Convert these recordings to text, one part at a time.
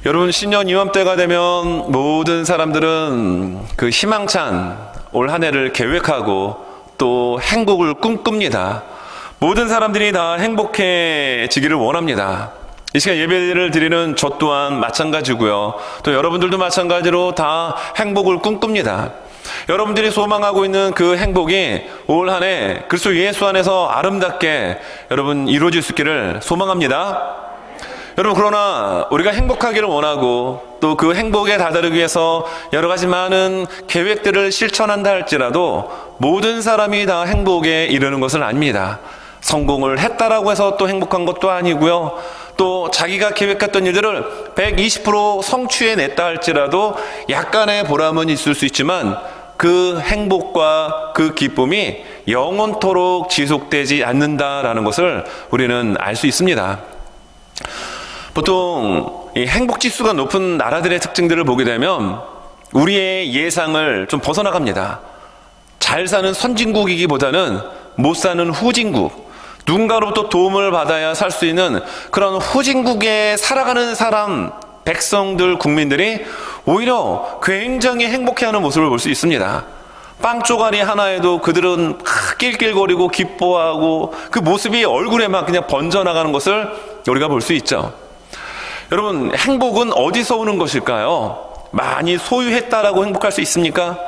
여러분, 신년 이맘때가 되면 모든 사람들은 그 희망찬 올 한 해를 계획하고 또 행복을 꿈꿉니다. 모든 사람들이 다 행복해지기를 원합니다. 이 시간 예배를 드리는 저 또한 마찬가지고요. 또 여러분들도 마찬가지로 다 행복을 꿈꿉니다. 여러분들이 소망하고 있는 그 행복이 올 한 해 그리스도 예수 안에서 아름답게 여러분 이루어질 수 있기를 소망합니다. 여러분, 그러나 우리가 행복하기를 원하고 또 그 행복에 다다르기 위해서 여러 가지 많은 계획들을 실천한다 할지라도 모든 사람이 다 행복에 이르는 것은 아닙니다. 성공을 했다라고 해서 또 행복한 것도 아니고요. 또 자기가 계획했던 일들을 120% 성취해냈다 할지라도 약간의 보람은 있을 수 있지만 그 행복과 그 기쁨이 영원토록 지속되지 않는다라는 것을 우리는 알 수 있습니다. 보통 이 행복지수가 높은 나라들의 특징들을 보게 되면 우리의 예상을 좀 벗어나갑니다. 잘 사는 선진국이기보다는 못 사는 후진국, 누군가로부터 도움을 받아야 살 수 있는 그런 후진국에 살아가는 사람, 백성들, 국민들이 오히려 굉장히 행복해하는 모습을 볼 수 있습니다. 빵 쪼가리 하나에도 그들은 낄낄거리고 기뻐하고 그 모습이 얼굴에 막 그냥 번져나가는 것을 우리가 볼 수 있죠. 여러분, 행복은 어디서 오는 것일까요? 많이 소유했다라고 행복할 수 있습니까?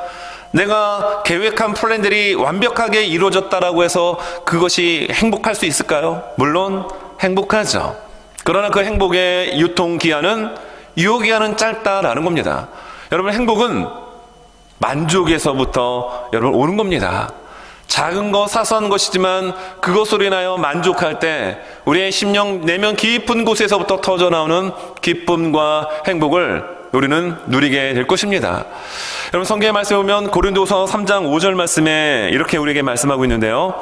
내가 계획한 플랜들이 완벽하게 이루어졌다라고 해서 그것이 행복할 수 있을까요? 물론 행복하죠. 그러나 그 행복의 유통기한은 유효기한은 짧다라는 겁니다. 여러분, 행복은 만족에서부터 여러분 오는 겁니다. 작은 거 사소한 것이지만 그것으로 인하여 만족할 때 우리의 심령 내면 깊은 곳에서부터 터져나오는 기쁨과 행복을 우리는 누리게 될 것입니다. 여러분, 성경의 말씀에 보면 고린도서 3장 5절 말씀에 이렇게 우리에게 말씀하고 있는데요.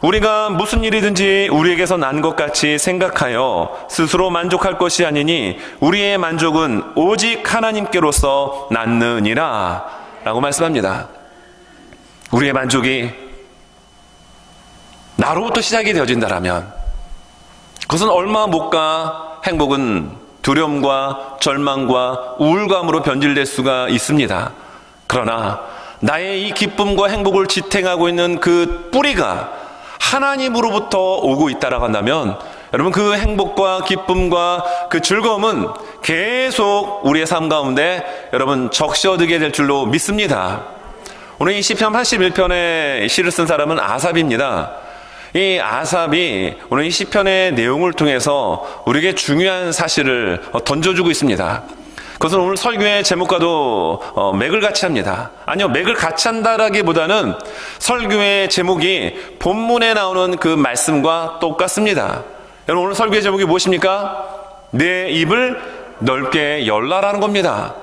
우리가 무슨 일이든지 우리에게서 난 것 같이 생각하여 스스로 만족할 것이 아니니 우리의 만족은 오직 하나님께로서 낳느니라 라고 말씀합니다. 우리의 만족이 나로부터 시작이 되어진다라면 그것은 얼마 못 가 행복은 두려움과 절망과 우울감으로 변질될 수가 있습니다. 그러나 나의 이 기쁨과 행복을 지탱하고 있는 그 뿌리가 하나님으로부터 오고 있다라고 한다면 여러분, 그 행복과 기쁨과 그 즐거움은 계속 우리의 삶 가운데 여러분 적셔지게 될 줄로 믿습니다. 오늘 이 시편 81편의 시를 쓴 사람은 아삽입니다. 이 아삽이 오늘 이 시편의 내용을 통해서 우리에게 중요한 사실을 던져주고 있습니다. 그것은 오늘 설교의 제목과도 맥을 같이 합니다. 아니요, 맥을 같이 한다라기보다는 설교의 제목이 본문에 나오는 그 말씀과 똑같습니다. 여러분, 오늘 설교의 제목이 무엇입니까? 내 입을 넓게 열라라는 겁니다.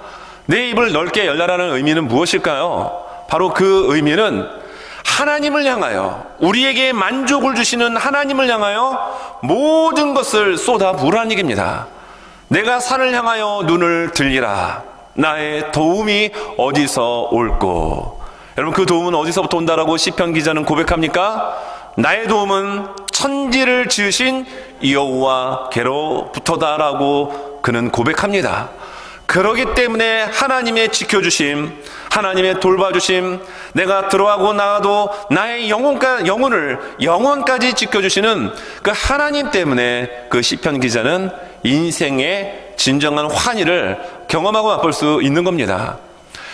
내 입을 넓게 열라라는 의미는 무엇일까요? 바로 그 의미는 하나님을 향하여, 우리에게 만족을 주시는 하나님을 향하여 모든 것을 쏟아 부으라는 얘기입니다. 내가 산을 향하여 눈을 들리라. 나의 도움이 어디서 올꼬. 여러분, 그 도움은 어디서부터 온다라고 시편 기자는 고백합니까? 나의 도움은 천지를 지으신 여호와께로부터다라고 그는 고백합니다. 그러기 때문에 하나님의 지켜주심, 하나님의 돌봐주심, 내가 들어가고 나가도 나의 영혼을 영원까지 지켜주시는 그 하나님 때문에 그 시편 기자는 인생의 진정한 환희를 경험하고 맛볼 수 있는 겁니다.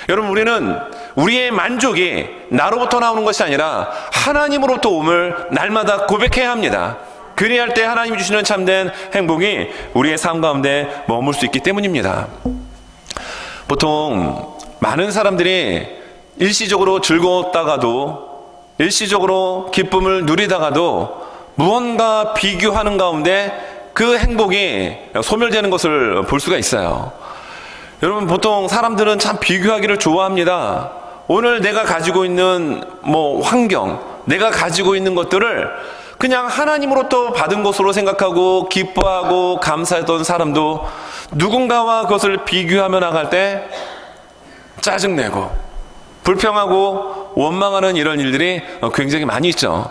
여러분, 우리는 우리의 만족이 나로부터 나오는 것이 아니라 하나님으로부터 옴을 날마다 고백해야 합니다. 그리할 때 하나님이 주시는 참된 행복이 우리의 삶 가운데 머물 수 있기 때문입니다. 보통 많은 사람들이 일시적으로 즐거웠다가도, 일시적으로 기쁨을 누리다가도 무언가 비교하는 가운데 그 행복이 소멸되는 것을 볼 수가 있어요. 여러분, 보통 사람들은 참 비교하기를 좋아합니다. 오늘 내가 가지고 있는 환경, 내가 가지고 있는 것들을 그냥 하나님으로부터 받은 것으로 생각하고 기뻐하고 감사했던 사람도 누군가와 그것을 비교하며 나갈 때 짜증내고 불평하고 원망하는 이런 일들이 굉장히 많이 있죠.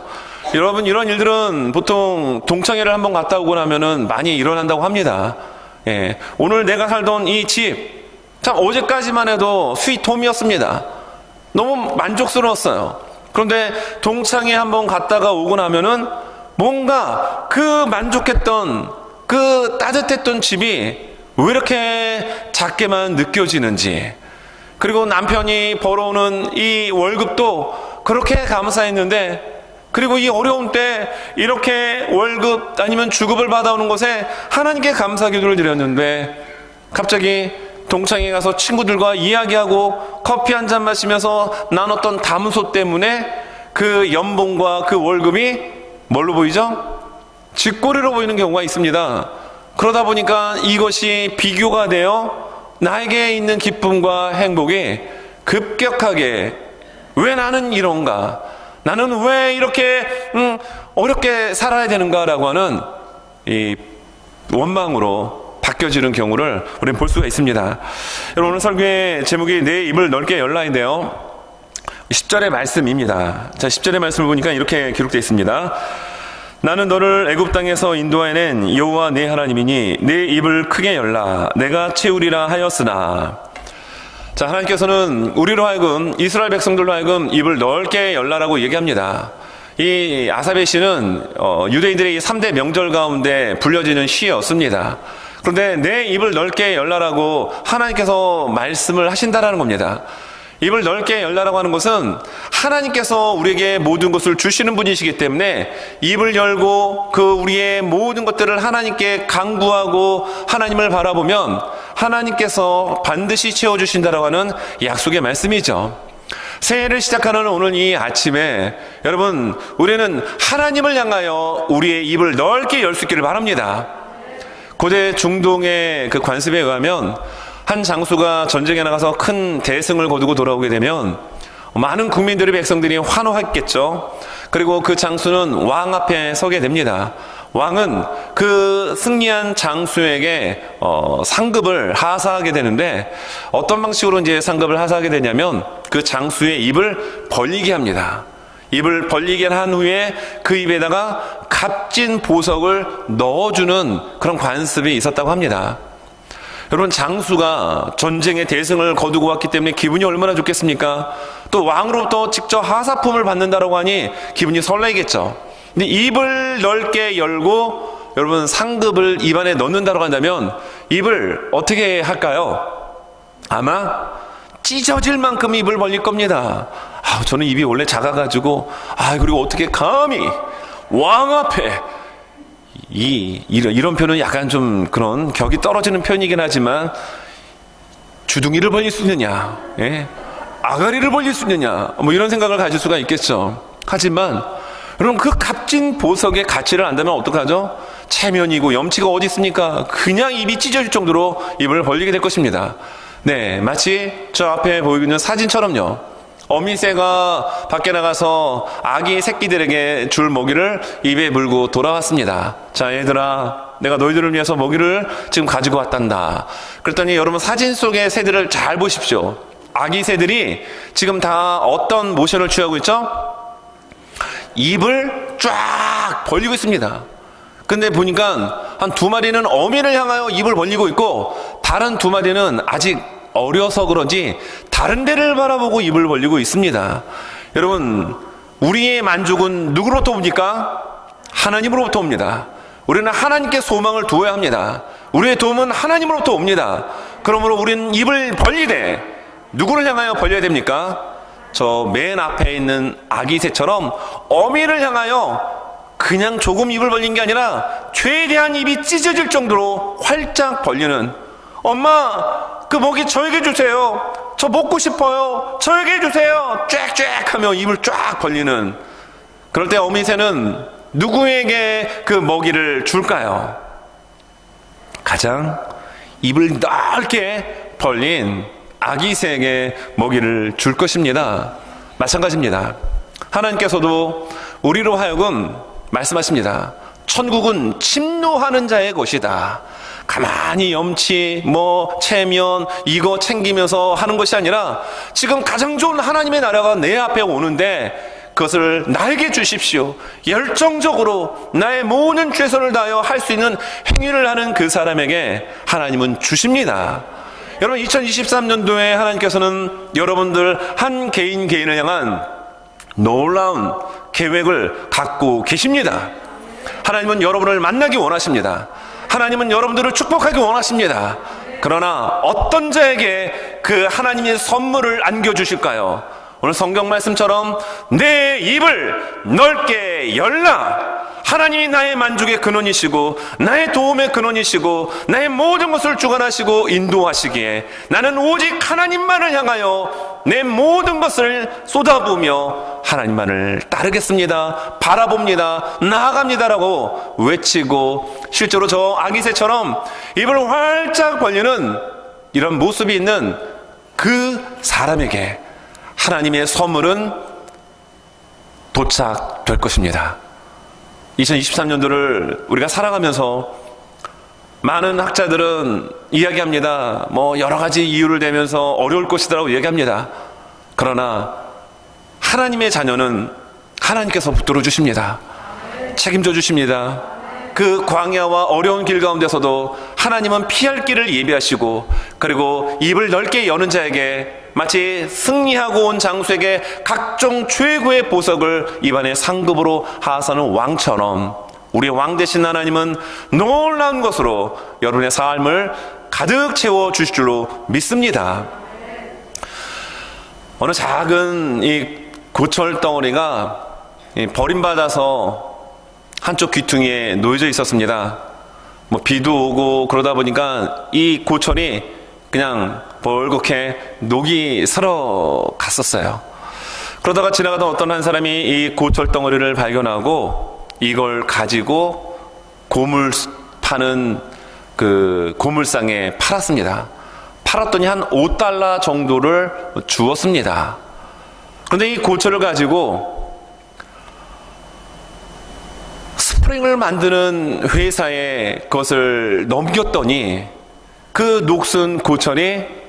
여러분, 이런 일들은 보통 동창회를 한번 갔다 오고 나면은 많이 일어난다고 합니다. 예, 오늘 내가 살던 이 집, 참 어제까지만 해도 스위트홈이었습니다. 너무 만족스러웠어요. 그런데 동창회 한번 갔다가 오고 나면은 뭔가 그 만족했던 그 따뜻했던 집이 왜 이렇게 작게만 느껴지는지, 그리고 남편이 벌어오는 이 월급도 그렇게 감사했는데, 그리고 이 어려운 때 이렇게 월급 아니면 주급을 받아오는 것에 하나님께 감사 기도를 드렸는데, 갑자기 동창회 가서 친구들과 이야기하고 커피 한 잔 마시면서 나눴던 담소 때문에 그 연봉과 그 월급이 뭘로 보이죠? 쥐꼬리로 보이는 경우가 있습니다. 그러다 보니까 이것이 비교가 되어 나에게 있는 기쁨과 행복이 급격하게, 왜 나는 이런가, 나는 왜 이렇게 어렵게 살아야 되는가라고 하는 이 원망으로 바뀌어지는 경우를 우리는 볼 수가 있습니다. 여러분, 오늘 설교의 제목이 내 입을 넓게 열라인데요, 10절의 말씀입니다. 자, 10절의 말씀을 보니까 이렇게 기록되어 있습니다. 나는 너를 애굽 땅에서 인도해낸 여호와 네 하나님이니 내 입을 크게 열라 내가 채우리라 하였으나. 자, 하나님께서는 우리로 하여금, 이스라엘 백성들로 하여금 입을 넓게 열라라고 얘기합니다. 이 아사베 시는 유대인들의 이 3대 명절 가운데 불려지는 시였습니다. 그런데 내 입을 넓게 열라라고 하나님께서 말씀을 하신다라는 겁니다. 입을 넓게 열라라고 하는 것은 하나님께서 우리에게 모든 것을 주시는 분이시기 때문에 입을 열고 그 우리의 모든 것들을 하나님께 간구하고 하나님을 바라보면 하나님께서 반드시 채워주신다라고 하는 약속의 말씀이죠. 새해를 시작하는 오늘 이 아침에 여러분, 우리는 하나님을 향하여 우리의 입을 넓게 열 수 있기를 바랍니다. 고대 중동의 그 관습에 의하면 한 장수가 전쟁에 나가서 큰 대승을 거두고 돌아오게 되면 많은 국민들의 백성들이 환호했겠죠. 그리고 그 장수는 왕 앞에 서게 됩니다. 왕은 그 승리한 장수에게 상급을 하사하게 되는데, 어떤 방식으로 이제 상급을 하사하게 되냐면 그 장수의 입을 벌리게 합니다. 입을 벌리게 한 후에 그 입에다가 값진 보석을 넣어주는 그런 관습이 있었다고 합니다. 여러분, 장수가 전쟁의 대승을 거두고 왔기 때문에 기분이 얼마나 좋겠습니까? 또 왕으로부터 직접 하사품을 받는다라고 하니 기분이 설레겠죠. 근데 입을 넓게 열고 여러분 상급을 입안에 넣는다라고 한다면 입을 어떻게 할까요? 아마 찢어질 만큼 입을 벌릴 겁니다. 저는 입이 원래 작아가지고 그리고 어떻게 감히 왕 앞에 이런 표현은 약간 좀 그런 격이 떨어지는 표현이긴 하지만, 주둥이를 벌릴 수 있느냐, 예? 아가리를 벌릴 수 있느냐, 뭐 이런 생각을 가질 수가 있겠죠. 하지만 여러분, 그 값진 보석의 가치를 안다면 어떡하죠? 체면이고 염치가 어디 있습니까? 그냥 입이 찢어질 정도로 입을 벌리게 될 것입니다. 네, 마치 저 앞에 보이고 있는 사진처럼요. 어미새가 밖에 나가서 아기 새끼들에게 줄 먹이를 입에 물고 돌아왔습니다. 자, 얘들아, 내가 너희들을 위해서 먹이를 지금 가지고 왔단다. 그랬더니 여러분, 사진 속의 새들을 잘 보십시오. 아기 새들이 지금 다 어떤 모션을 취하고 있죠? 입을 쫙 벌리고 있습니다. 근데 보니까 한 2마리는 어미를 향하여 입을 벌리고 있고, 다른 2마리는 아직 어려서 그런지 다른 데를 바라보고 입을 벌리고 있습니다. 여러분, 우리의 만족은 누구로부터 옵니까? 하나님으로부터 옵니다. 우리는 하나님께 소망을 두어야 합니다. 우리의 도움은 하나님으로부터 옵니다. 그러므로 우리는 입을 벌리되 누구를 향하여 벌려야 됩니까? 저 맨 앞에 있는 아기 새처럼 어미를 향하여 그냥 조금 입을 벌린 게 아니라 최대한 입이 찢어질 정도로 활짝 벌리는, 엄마, 그 먹이 저에게 주세요. 저 먹고 싶어요. 저에게 주세요. 쫙쫙 하며 입을 쫙 벌리는. 그럴 때 어미새는 누구에게 그 먹이를 줄까요? 가장 입을 넓게 벌린 아기새에게 먹이를 줄 것입니다. 마찬가지입니다. 하나님께서도 우리로 하여금 말씀하십니다. 천국은 침노하는 자의 것이다. 가만히 염치, 체면, 이거 챙기면서 하는 것이 아니라 지금 가장 좋은 하나님의 나라가 내 앞에 오는데 그것을 나에게 주십시오. 열정적으로 나의 모든 최선을 다하여 할 수 있는 행위를 하는 그 사람에게 하나님은 주십니다. 여러분, 2023년도에 하나님께서는 여러분들 한 개인 개인을 향한 놀라운 계획을 갖고 계십니다. 하나님은 여러분을 만나기 원하십니다. 하나님은 여러분들을 축복하기 원하십니다. 그러나 어떤 자에게 그 하나님의 선물을 안겨주실까요? 오늘 성경 말씀처럼 내 입을 넓게 열라. 하나님이 나의 만족의 근원이시고 나의 도움의 근원이시고 나의 모든 것을 주관하시고 인도하시기에 나는 오직 하나님만을 향하여 내 모든 것을 쏟아부으며 하나님만을 따르겠습니다. 바라봅니다. 나아갑니다라고 외치고 실제로 저 아기새처럼 입을 활짝 벌리는 이런 모습이 있는 그 사람에게 하나님의 선물은 도착될 것입니다. 2023년도를 우리가 살아가면서 많은 학자들은 이야기합니다. 여러 가지 이유를 대면서 어려울 것이라고 얘기합니다. 그러나 하나님의 자녀는 하나님께서 붙들어 주십니다. 책임져 주십니다. 그 광야와 어려운 길 가운데서도 하나님은 피할 길을 예비하시고 그리고 입을 넓게 여는 자에게 마치 승리하고 온 장수에게 각종 최고의 보석을 입안에 상급으로 하사하는 왕처럼 우리의 왕 되신 하나님은 놀라운 것으로 여러분의 삶을 가득 채워 주실 줄로 믿습니다. 어느 작은 이 고철 덩어리가 버림받아서 한쪽 귀퉁이에 놓여져 있었습니다. 비도 오고 그러다 보니까 이 고철이 그냥 벌겋게 녹이 슬어 갔었어요. 그러다가 지나가던 어떤 한 사람이 이 고철 덩어리를 발견하고 이걸 가지고 고물 파는 그 고물상에 팔았습니다. 팔았더니 한 $5 정도를 주었습니다. 그런데 이 고철을 가지고 스프링을 만드는 회사에 그것을 넘겼더니 그 녹슨 고철이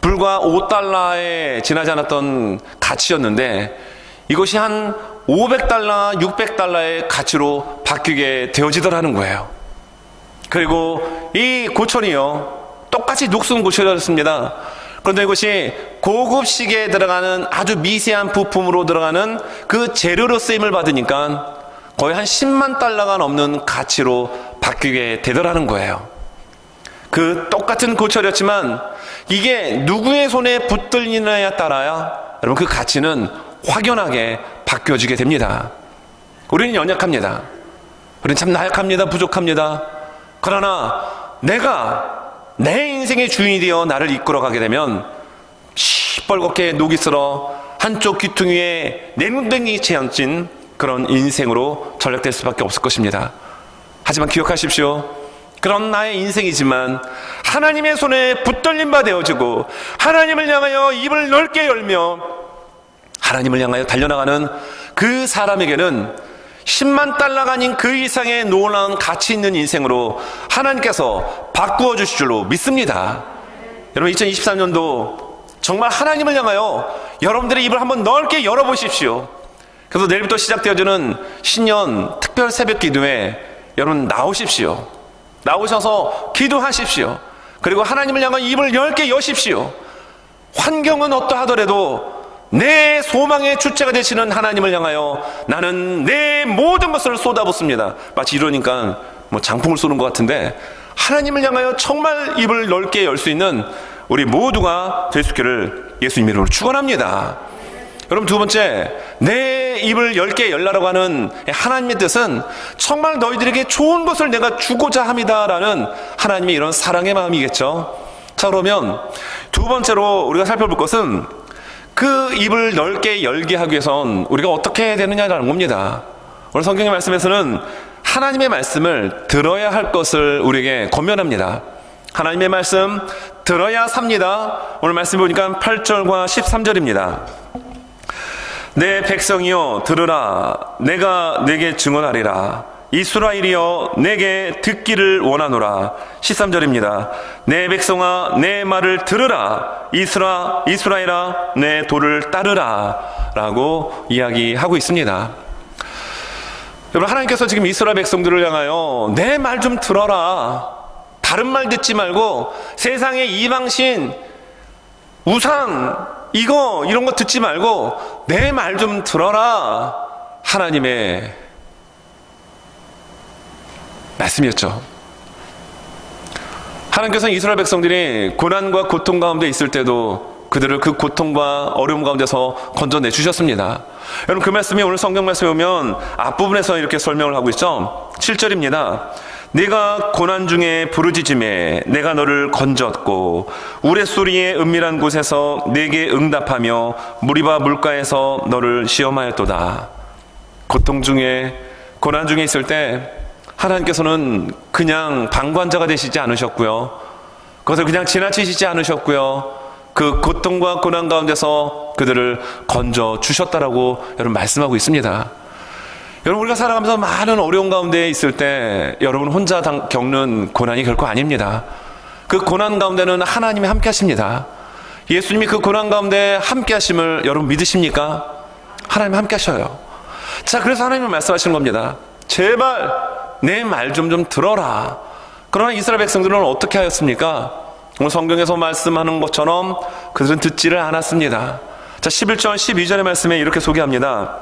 불과 $5에 지나지 않았던 가치였는데 이것이 한 $500, $600의 가치로 바뀌게 되어지더라는 거예요. 그리고 이 고철이요, 똑같이 녹슨 고철이었습니다. 그런데 이것이 고급 시계에 들어가는 아주 미세한 부품으로 들어가는 그 재료로 쓰임을 받으니까 거의 한 $100,000가 넘는 가치로 바뀌게 되더라는 거예요. 그 똑같은 고철이었지만 이게 누구의 손에 붙들리느냐에 따라야 여러분 그 가치는 확연하게 바뀌어지게 됩니다. 우리는 연약합니다. 우리는 참 나약합니다. 부족합니다. 그러나 내가 내 인생의 주인이 되어 나를 이끌어가게 되면 시뻘겋게 녹이 슬어 한쪽 귀퉁이에 냉랭이 채얹힌 그런 인생으로 전락될 수밖에 없을 것입니다. 하지만 기억하십시오. 그런 나의 인생이지만 하나님의 손에 붙들림 바 되어지고 하나님을 향하여 입을 넓게 열며 하나님을 향하여 달려나가는 그 사람에게는 $100,000가 아닌 그 이상의 놀라운 가치 있는 인생으로 하나님께서 바꾸어 주실 줄로 믿습니다. 여러분, 2023년도 정말 하나님을 향하여 여러분들의 입을 한번 넓게 열어보십시오. 그래서 내일부터 시작되어지는 신년 특별 새벽 기도에 여러분 나오십시오. 나오셔서 기도하십시오. 그리고 하나님을 향한 입을 넓게 여십시오. 환경은 어떠하더라도 내 소망의 주체가 되시는 하나님을 향하여 나는 내 모든 것을 쏟아붓습니다. 마치 이러니까 장풍을 쏘는 것 같은데 하나님을 향하여 정말 입을 넓게 열 수 있는 우리 모두가 될 수 있기를 예수님 이름으로 축원합니다. 여러분, 두 번째, 내 입을 넓게 열라라고 하는 하나님의 뜻은 정말 너희들에게 좋은 것을 내가 주고자 합니다라는 하나님의 이런 사랑의 마음이겠죠. 자, 그러면 두 번째로 우리가 살펴볼 것은 그 입을 넓게 열게 하기 위해선 우리가 어떻게 해야 되느냐라는 겁니다. 오늘 성경의 말씀에서는 하나님의 말씀을 들어야 할 것을 우리에게 권면합니다. 하나님의 말씀 들어야 삽니다. 오늘 말씀 보니까 8절과 13절입니다. 내 백성이여 들으라. 내가 네게 증언하리라. 이스라엘이여 내게 듣기를 원하노라. 13절입니다. 내 백성아 내 말을 들으라. 이스라엘아 내 도를 따르라 라고 이야기하고 있습니다. 여러분, 하나님께서 지금 이스라엘 백성들을 향하여 내 말 좀 들어라. 다른 말 듣지 말고 세상의 이방신, 우상, 이런 거 듣지 말고 내 말 좀 들어라. 하나님의 말씀이었죠. 하나님께서는 이스라엘 백성들이 고난과 고통 가운데 있을 때도 그들을 그 고통과 어려움 가운데서 건져내 주셨습니다. 여러분, 그 말씀이 오늘 성경 말씀에 보면 앞부분에서 이렇게 설명을 하고 있죠. 7절입니다. 네가 고난 중에 부르짖음에 내가 너를 건졌고 우레소리의 은밀한 곳에서 내게 응답하며 무리바 물가에서 너를 시험하였도다. 고통 중에, 고난 중에 있을 때 하나님께서는 그냥 방관자가 되시지 않으셨고요, 그것을 그냥 지나치시지 않으셨고요, 그 고통과 고난 가운데서 그들을 건져 주셨다라고 여러분 말씀하고 있습니다. 여러분, 우리가 살아가면서 많은 어려운 가운데 있을 때 여러분 혼자 겪는 고난이 결코 아닙니다. 그 고난 가운데는 하나님이 함께 하십니다. 예수님이 그 고난 가운데 함께 하심을 여러분 믿으십니까? 하나님 함께 하셔요. 자, 그래서 하나님은 말씀하시는 겁니다. 제발 내 말 좀 들어라. 그러나 이스라엘 백성들은 어떻게 하였습니까? 오늘 성경에서 말씀하는 것처럼 그들은 듣지를 않았습니다. 자, 11절 12절의 말씀에 이렇게 소개합니다.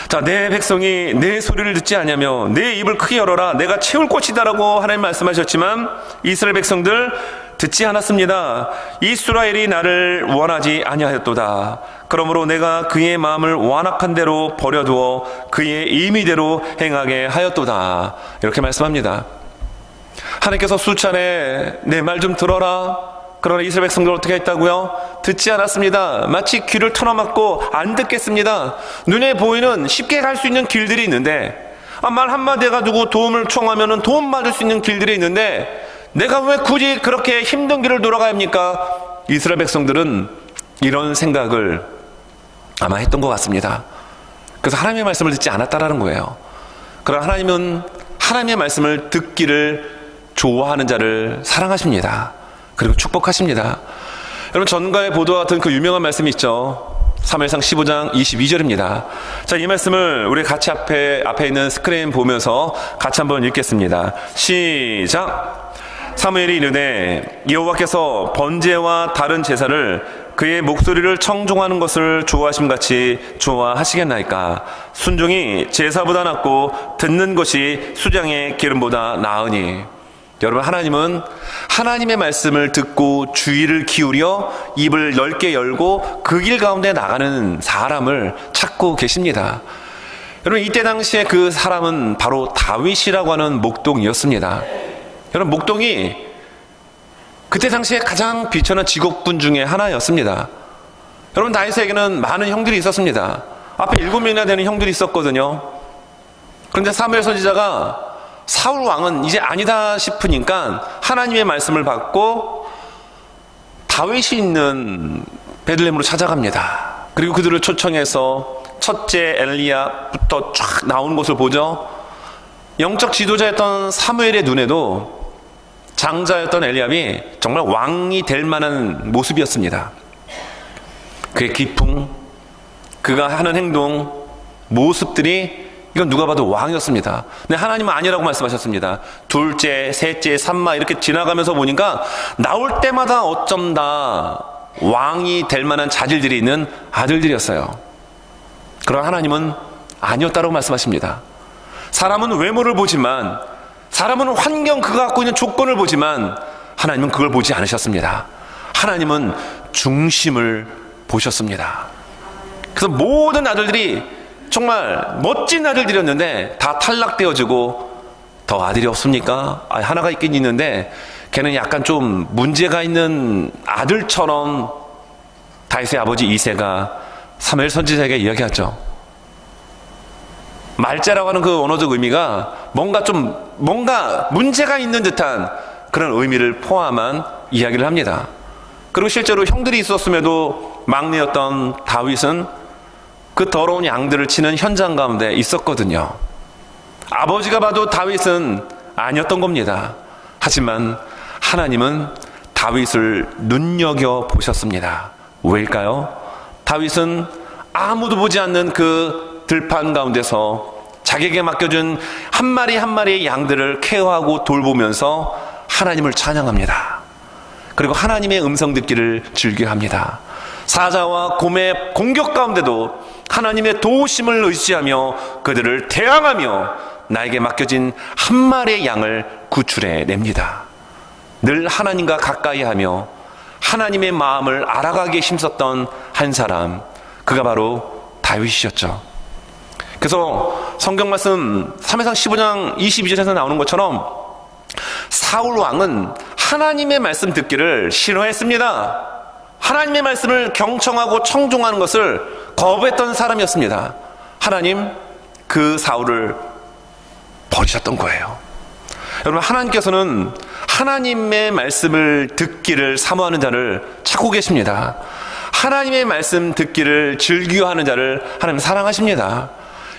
자, 내 백성이 내 소리를 듣지 않으며 내 입을 크게 열어라. 내가 채울 것이다라고 하나님 말씀하셨지만 이스라엘 백성들 듣지 않았습니다. 이스라엘이 나를 원하지 아니하였도다. 그러므로 내가 그의 마음을 완악한 대로 버려두어 그의 임의대로 행하게 하였도다. 이렇게 말씀합니다. 하나님께서 수차례 내 말 좀 들어라. 그러나 이스라엘 백성들 어떻게 했다고요? 듣지 않았습니다. 마치 귀를 틀어막고 안 듣겠습니다. 눈에 보이는 쉽게 갈 수 있는 길들이 있는데, 말 한마디 해가지고 도움을 청하면 도움 받을 수 있는 길들이 있는데 내가 왜 굳이 그렇게 힘든 길을 돌아가야 합니까? 이스라엘 백성들은 이런 생각을 아마 했던 것 같습니다. 그래서 하나님의 말씀을 듣지 않았다라는 거예요. 그러나 하나님은 하나님의 말씀을 듣기를 좋아하는 자를 사랑하십니다. 그리고 축복하십니다. 여러분, 전가의 보도와 같은 그 유명한 말씀이 있죠. 사무엘상 15장 22절입니다. 자, 이 말씀을 우리 같이 앞에 있는 스크린 보면서 같이 한번 읽겠습니다. 시작. 사무엘이 이르되 여호와께서 번제와 다른 제사를 그의 목소리를 청종하는 것을 좋아하심같이 좋아하시겠나이까. 순종이 제사보다 낫고 듣는 것이 수장의 기름보다 나으니. 여러분, 하나님은 하나님의 말씀을 듣고 주의를 기울여 입을 넓게 열고 그 길 가운데 나가는 사람을 찾고 계십니다. 여러분, 이때 당시에 그 사람은 바로 다윗이라고 하는 목동이었습니다. 여러분, 목동이 그때 당시에 가장 비천한 직업군 중에 하나였습니다. 여러분, 다윗에게는 많은 형들이 있었습니다. 앞에 7명이나 되는 형들이 있었거든요. 그런데 사무엘 선지자가 사울 왕은 이제 아니다 싶으니까 하나님의 말씀을 받고 다윗이 있는 베들레헴으로 찾아갑니다. 그리고 그들을 초청해서 첫째 엘리야부터 쫙 나오는 것을 보죠. 영적 지도자였던 사무엘의 눈에도 장자였던 엘리압이 정말 왕이 될 만한 모습이었습니다. 그의 기풍, 그가 하는 행동, 모습들이 이건 누가 봐도 왕이었습니다. 근데 하나님은 아니라고 말씀하셨습니다. 둘째, 셋째, 삼마 이렇게 지나가면서 보니까 나올 때마다 어쩜 다 왕이 될 만한 자질들이 있는 아들들이었어요. 그러나 하나님은 아니었다고 말씀하십니다. 사람은 외모를 보지만, 사람은 환경, 그가 갖고 있는 조건을 보지만 하나님은 그걸 보지 않으셨습니다. 하나님은 중심을 보셨습니다. 그래서 모든 아들들이 정말 멋진 아들들이었는데 다 탈락되어지고, 더 아들이 없습니까? 하나가 있긴 있는데 걔는 약간 좀 문제가 있는 아들처럼 다윗의 아버지 이새가 사무엘 선지자에게 이야기하죠. 말자라고 하는 그 언어적 의미가 뭔가 문제가 있는 듯한 그런 의미를 포함한 이야기를 합니다. 그리고 실제로 형들이 있었음에도 막내였던 다윗은 그 더러운 양들을 치는 현장 가운데 있었거든요. 아버지가 봐도 다윗은 아니었던 겁니다. 하지만 하나님은 다윗을 눈여겨보셨습니다. 왜일까요? 다윗은 아무도 보지 않는 그 들판 가운데서 자기에게 맡겨준 한 마리 한 마리의 양들을 케어하고 돌보면서 하나님을 찬양합니다. 그리고 하나님의 음성 듣기를 즐겨합니다. 사자와 곰의 공격 가운데도 하나님의 도우심을 의지하며 그들을 대항하며 나에게 맡겨진 한 마리의 양을 구출해 냅니다. 늘 하나님과 가까이 하며 하나님의 마음을 알아가기에 힘썼던 한 사람, 그가 바로 다윗이었죠. 그래서 성경 말씀 3회상 15장 22절에서 나오는 것처럼 사울 왕은 하나님의 말씀 듣기를 싫어했습니다. 하나님의 말씀을 경청하고 청종하는 것을 거부했던 사람이었습니다. 하나님, 그 사울을 버리셨던 거예요. 여러분, 하나님께서는 하나님의 말씀을 듣기를 사모하는 자를 찾고 계십니다. 하나님의 말씀 듣기를 즐겨하는 자를 하나님 사랑하십니다.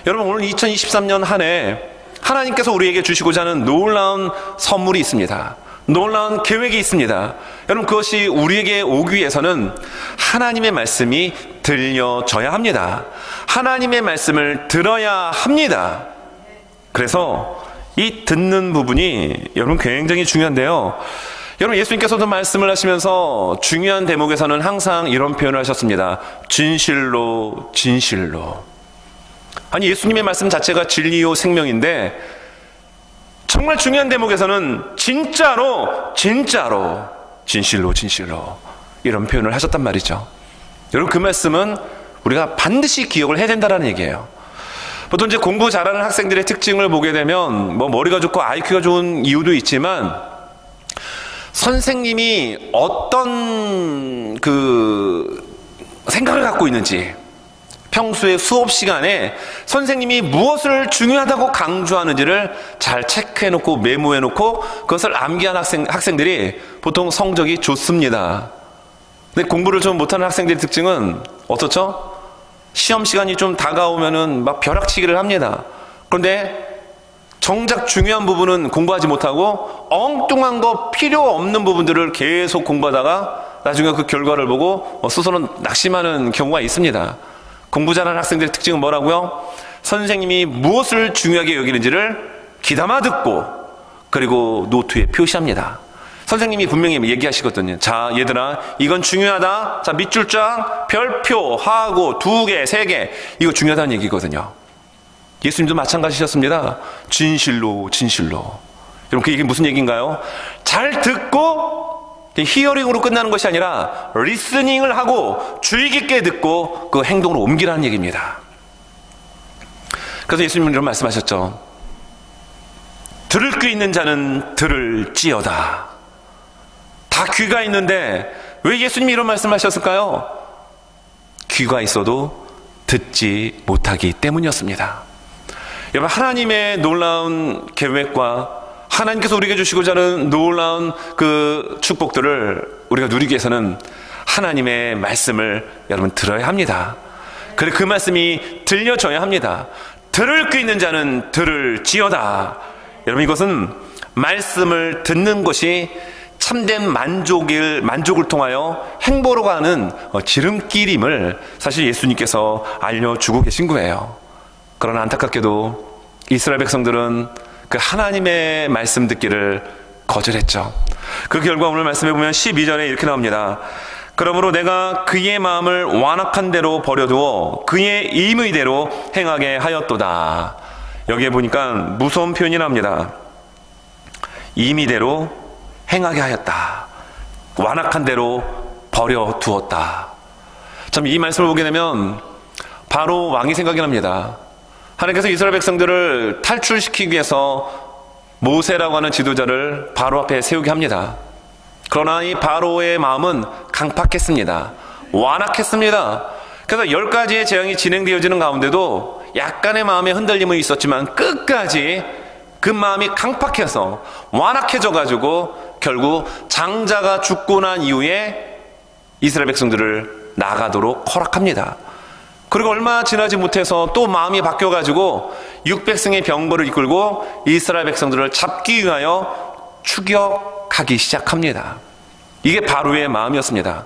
여러분, 오늘 2023년 한 해 하나님께서 우리에게 주시고자 하는 놀라운 선물이 있습니다. 놀라운 계획이 있습니다. 여러분, 그것이 우리에게 오기 위해서는 하나님의 말씀이 들려져야 합니다. 하나님의 말씀을 들어야 합니다. 그래서 이 듣는 부분이 여러분 굉장히 중요한데요. 여러분, 예수님께서도 말씀을 하시면서 중요한 대목에서는 항상 이런 표현을 하셨습니다. 진실로 진실로. 아니, 예수님의 말씀 자체가 진리요 생명인데 정말 중요한 대목에서는 진짜로 진짜로 진실로 진실로 이런 표현을 하셨단 말이죠. 여러분, 그 말씀은 우리가 반드시 기억을 해야 된다는 얘기예요. 보통 이제 공부 잘하는 학생들의 특징을 보게 되면 뭐 머리가 좋고 IQ가 좋은 이유도 있지만 선생님이 어떤 그 생각을 갖고 있는지, 평소에 수업 시간에 선생님이 무엇을 중요하다고 강조하는지를 잘 체크해놓고 메모해놓고 그것을 암기한 학생들이 보통 성적이 좋습니다. 근데 공부를 좀 못하는 학생들의 특징은 어떻죠? 시험 시간이 좀 다가오면은 막 벼락치기를 합니다. 그런데 정작 중요한 부분은 공부하지 못하고 엉뚱한 거 필요 없는 부분들을 계속 공부하다가 나중에 그 결과를 보고 스스로 낙심하는 경우가 있습니다. 공부 잘하는 학생들의 특징은 뭐라고요? 선생님이 무엇을 중요하게 여기는지를 귀담아 듣고 그리고 노트에 표시합니다. 선생님이 분명히 얘기하시거든요. 자, 얘들아, 이건 중요하다. 자, 밑줄장, 별표, 하고 2개, 3개. 이거 중요하다는 얘기거든요. 예수님도 마찬가지셨습니다. 진실로 진실로. 여러분, 그 얘기 무슨 얘기인가요? 잘 듣고 히어링으로 끝나는 것이 아니라 리스닝을 하고 주의 깊게 듣고 그 행동으로 옮기라는 얘기입니다. 그래서 예수님은 이런 말씀하셨죠. 들을 귀 있는 자는 들을지어다. 다 귀가 있는데 왜 예수님이 이런 말씀하셨을까요? 귀가 있어도 듣지 못하기 때문이었습니다. 여러분, 하나님의 놀라운 계획과 하나님께서 우리에게 주시고자 하는 놀라운 그 축복들을 우리가 누리기 위해서는 하나님의 말씀을 여러분 들어야 합니다. 그리고 그 말씀이 들려져야 합니다. 들을 귀 있는 자는 들을지어다. 여러분, 이것은 말씀을 듣는 것이 참된 만족을 통하여 행보로 가는 지름길임을 사실 예수님께서 알려주고 계신 거예요. 그러나 안타깝게도 이스라엘 백성들은 그 하나님의 말씀 듣기를 거절했죠. 그 결과 오늘 말씀해 보면 12절에 이렇게 나옵니다. 그러므로 내가 그의 마음을 완악한 대로 버려두어 그의 임의대로 행하게 하였도다. 여기에 보니까 무서운 표현이 나옵니다. 임의대로 행하게 하였다. 완악한 대로 버려두었다. 참, 이 말씀을 보게 되면 바로 왕이 생각이 납니다. 하나님께서 이스라엘 백성들을 탈출시키기 위해서 모세라고 하는 지도자를 바로 앞에 세우게 합니다. 그러나 이 바로의 마음은 강팍했습니다. 완악했습니다. 그래서 10가지의 재앙이 진행되어지는 가운데도 약간의 마음의 흔들림은 있었지만 끝까지 그 마음이 강팍해서 완악해져가지고 결국 장자가 죽고 난 이후에 이스라엘 백성들을 나가도록 허락합니다. 그리고 얼마 지나지 못해서 또 마음이 바뀌어가지고 600승의 병거를 이끌고 이스라엘 백성들을 잡기 위하여 추격하기 시작합니다. 이게 바로의 마음이었습니다.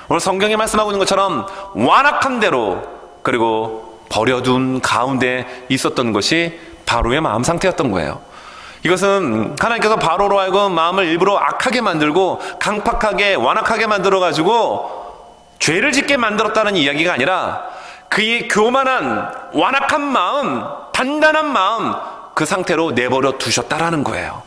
오늘 성경에 말씀하고 있는 것처럼 완악한 대로 그리고 버려둔 가운데 있었던 것이 바로의 마음 상태였던 거예요. 이것은 하나님께서 바로로 하여금 마음을 일부러 악하게 만들고 강팍하게 완악하게 만들어가지고 죄를 짓게 만들었다는 이야기가 아니라 그의 교만한 완악한 마음, 단단한 마음, 그 상태로 내버려 두셨다라는 거예요.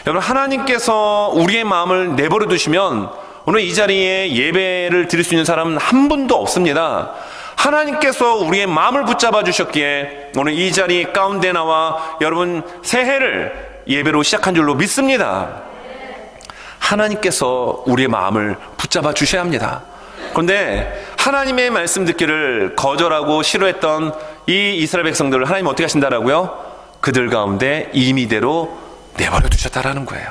여러분, 하나님께서 우리의 마음을 내버려 두시면 오늘 이 자리에 예배를 드릴 수 있는 사람은 한 분도 없습니다. 하나님께서 우리의 마음을 붙잡아 주셨기에 오늘 이 자리 가운데 나와 여러분 새해를 예배로 시작한 줄로 믿습니다. 하나님께서 우리의 마음을 붙잡아 주셔야 합니다. 그런데 하나님의 말씀 듣기를 거절하고 싫어했던 이 이스라엘 백성들을 하나님 어떻게 하신다라고요? 그들 가운데 임의대로 내버려 두셨다라는 거예요.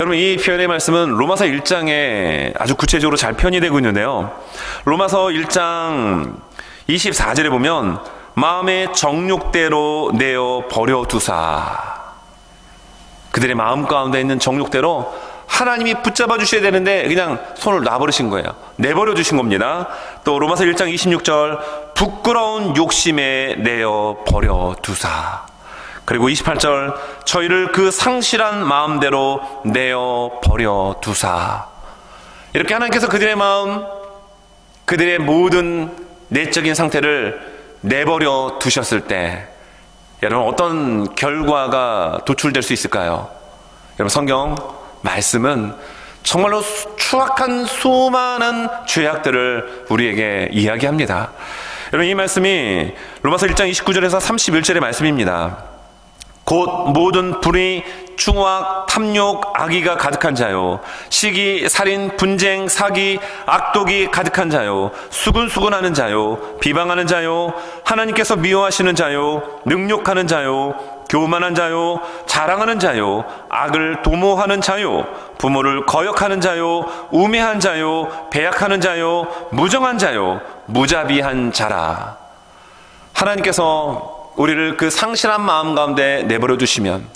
여러분, 이 표현의 말씀은 로마서 1장에 아주 구체적으로 잘 표현이 되고 있는데요. 로마서 1장 24절에 보면 마음의 정욕대로 내어 버려두사, 그들의 마음 가운데 있는 정욕대로 하나님이 붙잡아 주셔야 되는데 그냥 손을 놔버리신 거예요. 내버려 두신 겁니다. 또 로마서 1장 26절 부끄러운 욕심에 내어 버려두사, 그리고 28절 저희를 그 상실한 마음대로 내어 버려두사. 이렇게 하나님께서 그들의 마음, 그들의 모든 내적인 상태를 내버려 두셨을 때 여러분 어떤 결과가 도출될 수 있을까요? 여러분, 성경 말씀은 정말로 추악한 수많은 죄악들을 우리에게 이야기합니다. 여러분, 이 말씀이 로마서 1장 29절에서 31절의 말씀입니다. 곧 모든 불의, 충악, 탐욕, 악의가 가득한 자요, 시기, 살인, 분쟁, 사기, 악독이 가득한 자요, 수근수근하는 자요, 비방하는 자요, 하나님께서 미워하시는 자요, 능욕하는 자요, 교만한 자요, 자랑하는 자요, 악을 도모하는 자요, 부모를 거역하는 자요, 우매한 자요, 배약하는 자요, 무정한 자요, 무자비한 자라. 하나님께서 우리를 그 상실한 마음 가운데 내버려 두시면,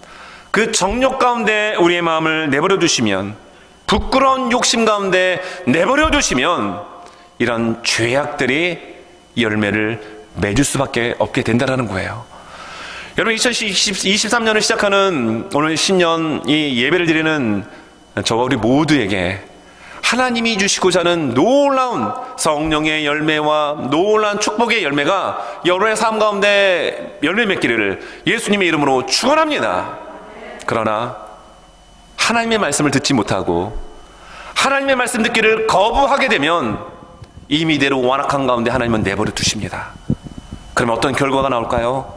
그 정욕 가운데 우리의 마음을 내버려 두시면, 부끄러운 욕심 가운데 내버려 두시면 이런 죄악들이 열매를 맺을 수밖에 없게 된다는 거예요. 여러분, 2023년을 시작하는 오늘 신년 이 예배를 드리는 저와 우리 모두에게 하나님이 주시고자 하는 놀라운 성령의 열매와 놀라운 축복의 열매가 여러분의 삶 가운데 열매 맺기를 예수님의 이름으로 축원합니다. 그러나 하나님의 말씀을 듣지 못하고 하나님의 말씀 듣기를 거부하게 되면 임의대로 완악한 가운데 하나님은 내버려 두십니다. 그러면 어떤 결과가 나올까요?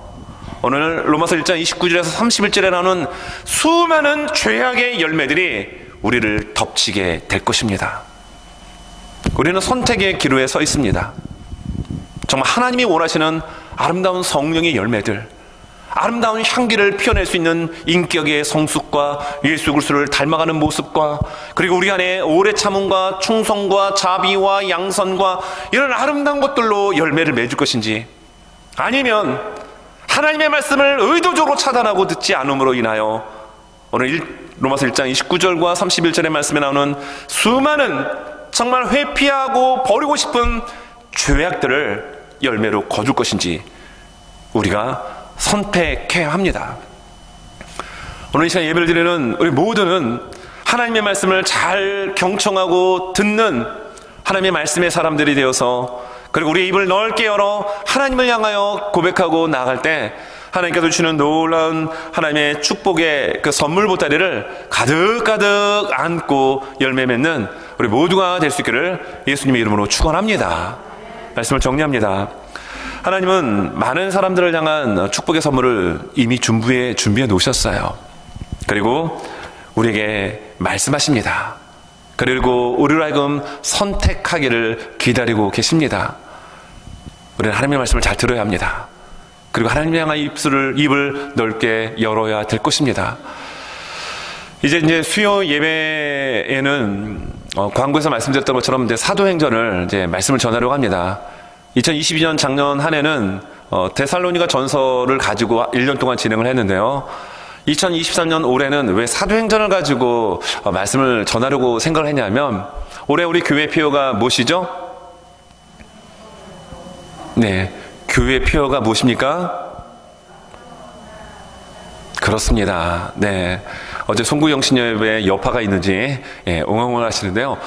오늘 로마서 1장 29절에서 31절에 나오는 수많은 죄악의 열매들이 우리를 덮치게 될 것입니다. 우리는 선택의 기로에 서 있습니다. 정말 하나님이 원하시는 아름다운 성령의 열매들, 아름다운 향기를 피워낼 수 있는 인격의 성숙과 예수 그리스도를 닮아가는 모습과, 그리고 우리 안에 오래 참음과 충성과 자비와 양선과 이런 아름다운 것들로 열매를 맺을 것인지, 아니면 하나님의 말씀을 의도적으로 차단하고 듣지 않음으로 인하여 오늘 로마서 1장 29절과 31절의 말씀에 나오는 수많은 정말 회피하고 버리고 싶은 죄악들을 열매로 거둘 것인지 우리가 선택해야 합니다. 오늘 이 시간 예배를 드리는 우리 모두는 하나님의 말씀을 잘 경청하고 듣는 하나님의 말씀의 사람들이 되어서, 그리고 우리의 입을 넓게 열어 하나님을 향하여 고백하고 나아갈 때 하나님께서 주시는 놀라운 하나님의 축복의 그 선물 보따리를 가득가득 안고 열매 맺는 우리 모두가 될 수 있기를 예수님의 이름으로 축원합니다. 말씀을 정리합니다. 하나님은 많은 사람들을 향한 축복의 선물을 이미 준비해 놓으셨어요. 그리고 우리에게 말씀하십니다. 그리고 우리로 하여금 선택하기를 기다리고 계십니다. 우리는 하나님의 말씀을 잘 들어야 합니다. 그리고 하나님을 향한 입을 넓게 열어야 될 것입니다. 이제 수요 예배에는 광고에서 말씀드렸던 것처럼 이제 사도행전을 이제 말씀을 전하려고 합니다. 2022년 작년 한 해는 데살로니가 전서를 가지고 1년 동안 진행을 했는데요. 2023년 올해는 왜 사도행전을 가지고 말씀을 전하려고 생각을 했냐면, 올해 우리 교회 표어가 무엇이죠? 네, 교회 표어가 무엇입니까? 그렇습니다. 네, 어제 송구영신협의 여파가 있는지 옹엉을 하시는데요.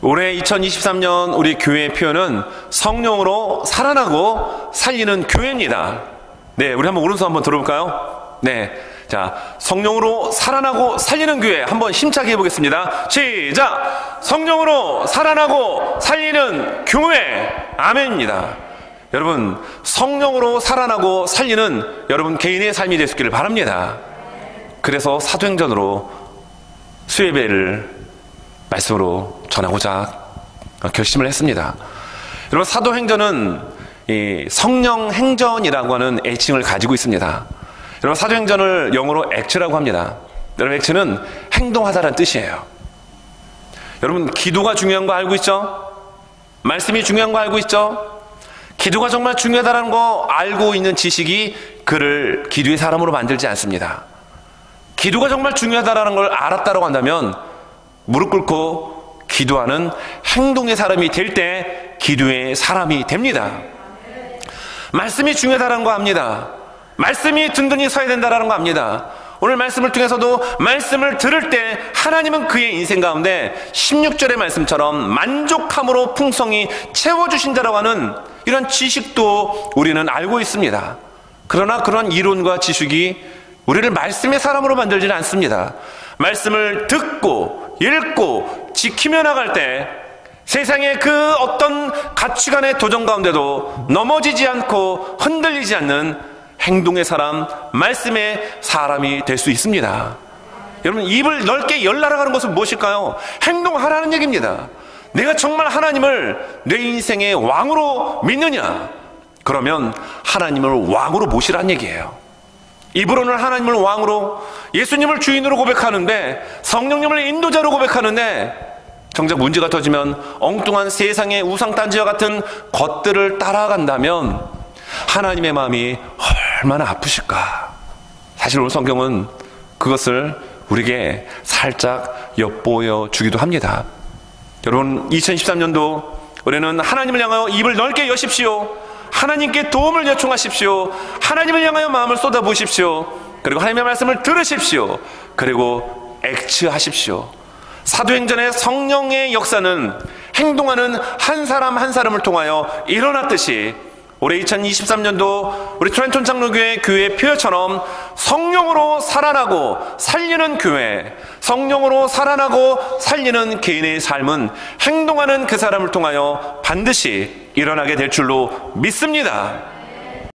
올해 2023년 우리 교회의 표현은 성령으로 살아나고 살리는 교회입니다. 네, 우리 한번 오른손 한번 들어볼까요? 네, 자, 성령으로 살아나고 살리는 교회 한번 힘차게 해보겠습니다. 시작! 성령으로 살아나고 살리는 교회. 아멘입니다. 여러분, 성령으로 살아나고 살리는 여러분 개인의 삶이 되시기를 바랍니다. 그래서 사도행전으로 수예배를 말씀으로 전하고자 결심을 했습니다. 여러분, 사도행전은 이 성령행전이라고 하는 애칭을 가지고 있습니다. 여러분, 사도행전을 영어로 액츠라고 합니다. 여러분, 액츠는 행동하다라는 뜻이에요. 여러분, 기도가 중요한 거 알고 있죠? 말씀이 중요한 거 알고 있죠? 기도가 정말 중요하다는 거 알고 있는 지식이 그를 기도의 사람으로 만들지 않습니다. 기도가 정말 중요하다는 걸 알았다고 한다면 무릎 꿇고 기도하는 행동의 사람이 될 때 기도의 사람이 됩니다. 말씀이 중요하다는 거 압니다. 말씀이 든든히 서야 된다는 거 압니다. 오늘 말씀을 통해서도 말씀을 들을 때 하나님은 그의 인생 가운데 16절의 말씀처럼 만족함으로 풍성히 채워주신다라고 하는 이런 지식도 우리는 알고 있습니다. 그러나 그런 이론과 지식이 우리를 말씀의 사람으로 만들지는 않습니다. 말씀을 듣고 읽고 지키며 나갈 때 세상의 그 어떤 가치관의 도전 가운데도 넘어지지 않고 흔들리지 않는 행동의 사람, 말씀의 사람이 될 수 있습니다. 여러분, 입을 넓게 열나라가는 것은 무엇일까요? 행동하라는 얘기입니다. 내가 정말 하나님을 내 인생의 왕으로 믿느냐? 그러면 하나님을 왕으로 모시라는 얘기예요. 입으로는 하나님을 왕으로, 예수님을 주인으로 고백하는데, 성령님을 인도자로 고백하는데, 정작 문제가 터지면 엉뚱한 세상의 우상단지와 같은 것들을 따라간다면 하나님의 마음이 얼마나 아프실까. 사실 오늘 성경은 그것을 우리에게 살짝 엿보여 주기도 합니다. 여러분, 2013년도 올해는 하나님을 향하여 입을 넓게 여십시오. 하나님께 도움을 요청하십시오. 하나님을 향하여 마음을 쏟아부으십시오. 그리고 하나님의 말씀을 들으십시오. 그리고 액츠하십시오. 사도행전의 성령의 역사는 행동하는 한 사람 한 사람을 통하여 일어났듯이 올해 2023년도 우리 트렌톤 장로교회 교회 표어처럼 성령으로 살아나고 살리는 교회, 성령으로 살아나고 살리는 개인의 삶은 행동하는 그 사람을 통하여 반드시 일어나게 될 줄로 믿습니다.